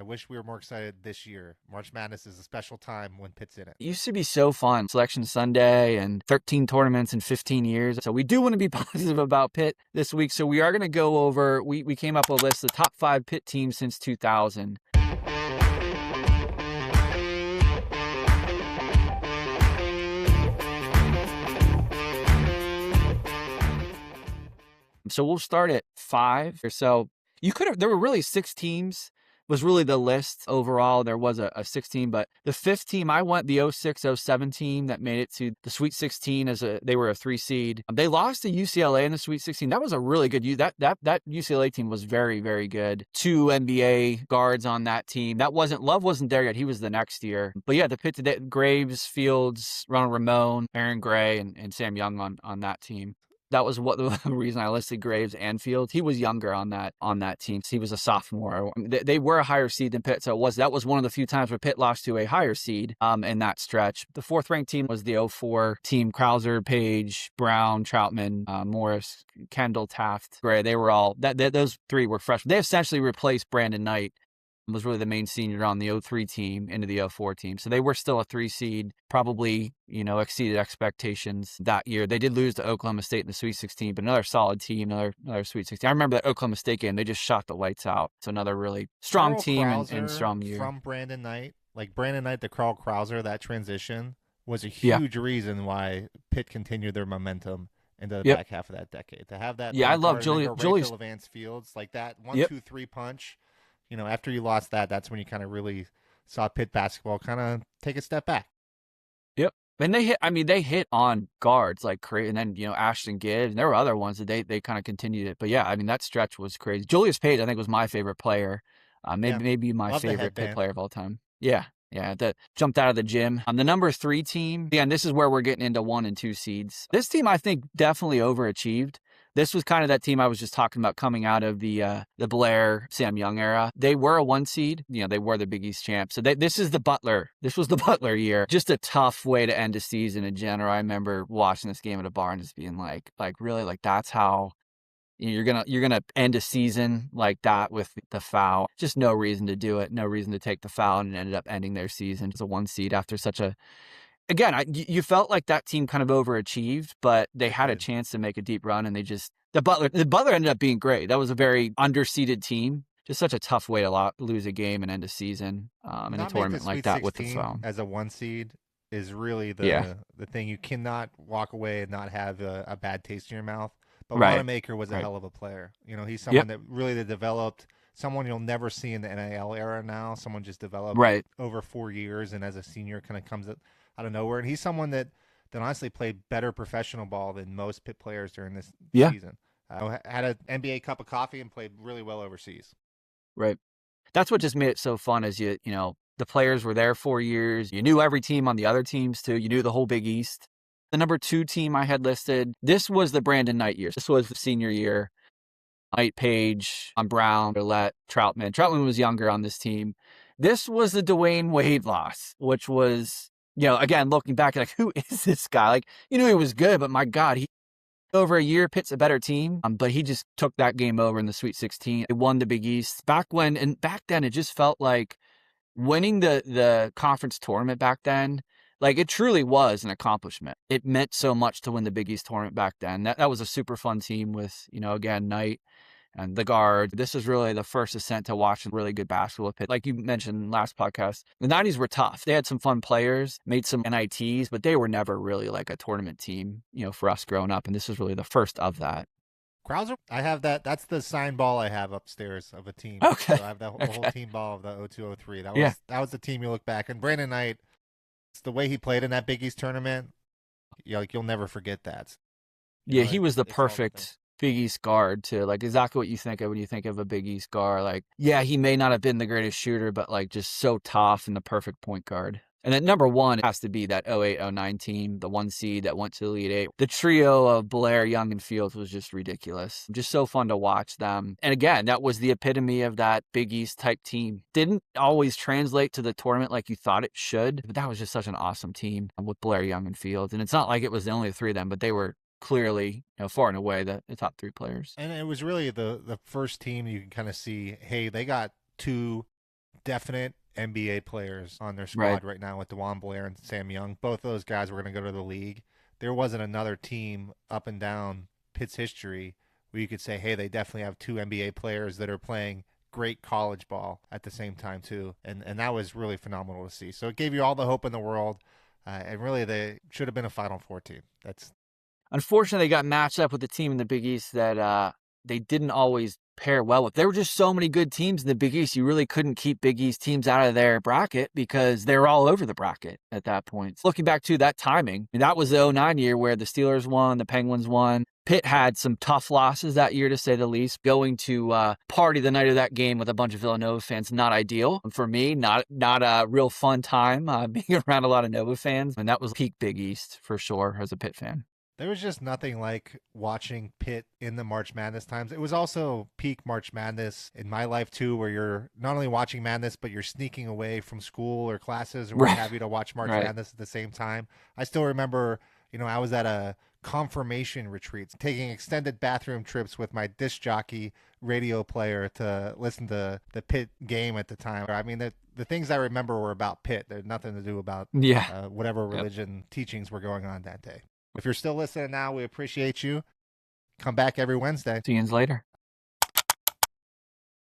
wish we were more excited this year. March Madness is a special time when Pitt's in it. It used to be so fun. Selection Sunday and 13 tournaments in 15 years. So we do want to be positive about Pitt this week. So we are going to go over, we came up with a list of the top 5 Pitt teams since 2000. So we'll start at 5 or so. There were really 6 teams was really the list overall. There was a 16, but the 5th team, I went the 06-07 team that made it to the Sweet 16 they were a 3 seed. They lost to UCLA in the Sweet 16. That was a really good, that UCLA team was very, very good. 2 NBA guards on that team. Love wasn't there yet. He was the next year. But yeah, the Pitt, Graves, Fields, Ronald Ramon, Aaron Gray, and Sam Young on that team. That was the reason I listed Graves and Fields. He was younger on that team. He was a sophomore. They were a higher seed than Pitt, so that was one of the few times where Pitt lost to a higher seed in that stretch. The 4th ranked team was the 04 team. Krauser, Page, Brown, Troutman, Morris, Kendall, Taft, Gray. They were all those 3 were freshmen. They essentially replaced Brandon Knight. Was really the main senior on the 03 team into the 04 team. So they were still a 3 seed, probably, exceeded expectations that year. They did lose to Oklahoma State in the Sweet 16, but another solid team, another Sweet 16. I remember that Oklahoma State game, they just shot the lights out. So another really strong team and strong year. From Brandon Knight, Brandon Knight to Carl Krauser, that transition was a huge reason why Pitt continued their momentum into the back half of that decade. To have that, I love Julius Levance Fields, like that 1-2-3 punch. After you lost that's when you kind of really saw Pitt basketball kind of take a step back. Yep. And they hit on guards like crazy. And then, Ashton Gibbs, and there were other ones that they kind of continued it. But yeah, that stretch was crazy. Julius Page, I think, was my favorite player. Maybe my favorite Pitt player of all time. Yeah. Yeah, that jumped out of the gym. The number 3 team, again, this is where we're getting into 1 and 2 seeds. This team, I think, definitely overachieved. This was kind of that team I was just talking about coming out of the Blair, Sam Young era. They were a 1 seed. They were the Big East champs. So this was the Butler year. Just a tough way to end a season in general. I remember watching this game at a bar and just being like really, like that's how you're gonna end a season like that with the foul. Just no reason to do it. No reason to take the foul, and it ended up ending their season as a 1 seed after such a. Again, you felt like that team kind of overachieved, but they had a chance to make a deep run, and the Butler ended up being great. That was a very underseeded team. Just such a tough way to lose a game and end a season in a tournament like that with the foul. As a 1 seed is really the thing. You cannot walk away and not have a bad taste in your mouth. But Wanamaker was a hell of a player. He's someone that really developed. Someone you'll never see in the NIL era now. Someone just developed over 4 years, and as a senior kind of comes out of nowhere. And he's someone that honestly played better professional ball than most Pitt players during this season. Had an NBA cup of coffee and played really well overseas. Right. That's what just made it so fun is the players were there 4 years. You knew every team on the other teams too. You knew the whole Big East. The number 2 team I had listed, this was the Brandon Knight year. This was the senior year. Knight, Page, Brown, Roulette, Troutman. Troutman was younger on this team. This was the Dwayne Wade loss, which was, again, looking back, like, who is this guy? Like, he was good, but my God, over a year, Pitt's a better team. But he just took that game over in the Sweet 16. They won the Big East. Back then, it just felt like winning the conference tournament back then, like it truly was an accomplishment. It meant so much to win the Big East tournament back then. That was a super fun team with, again, Knight and the guard. This is really the first ascent to watching really good basketball. Like you mentioned last podcast, the 90s were tough. They had some fun players, made some NITs, but they were never really like a tournament team, for us growing up. And this was really the first of that. Krauser, I have that. That's the signed ball I have upstairs of a team. Okay. So I have the whole team ball of the 0203. That was the team you look back. And Brandon Knight, it's the way he played in that Big East tournament. You'll never forget that. He was the perfect Big East guard too. Like exactly what you think of when you think of a Big East guard. Like, he may not have been the greatest shooter, but like just so tough and the perfect point guard. And then number 1 has to be that 08-09 team, the 1 seed that went to the Elite Eight. The trio of Blair, Young, and Fields was just ridiculous. Just so fun to watch them. And again, that was the epitome of that Big East type team. Didn't always translate to the tournament like you thought it should, but that was just such an awesome team with Blair, Young, and Fields. And it's not like it was the only 3 of them, but they were clearly, far and away the top 3 players. And it was really the first team you can kind of see, hey, they got 2 definite NBA players on their Right. squad right now with DeJuan Blair and Sam Young. Both those guys were going to go to the league. There wasn't another team up and down Pitt's history where you could say, hey, they definitely have two NBA players that are playing great college ball at the same time too, and that was really phenomenal to see. So it gave you all the hope in the world, and really they should have been a Final Four team. That's Unfortunately, they got matched up with the team in the Big East that they didn't always pair well with. There were just so many good teams in the Big East. You really couldn't keep Big East teams out of their bracket because they were all over the bracket at that point. Looking back to that timing, that was the 09 year where the Steelers won, the Penguins won. Pitt had some tough losses that year, to say the least. Going to party the night of that game with a bunch of Villanova fans, not ideal for me. Not a real fun time being around a lot of Nova fans. And that was peak Big East for sure as a Pitt fan. there was just nothing like watching Pitt in the March Madness times. It was also peak March Madness in my life too, where you're not only watching Madness, but you're sneaking away from school or classes or what have you to watch March Right. Madness at the same time. I still remember, I was at a confirmation retreat, taking extended bathroom trips with my disc jockey radio player to listen to the Pitt game at the time. I mean, the things I remember were about Pitt. They had nothing to do about Yeah. whatever religion teachings were going on that day. If you're still listening now, we appreciate you. Come back every Wednesday. See you later.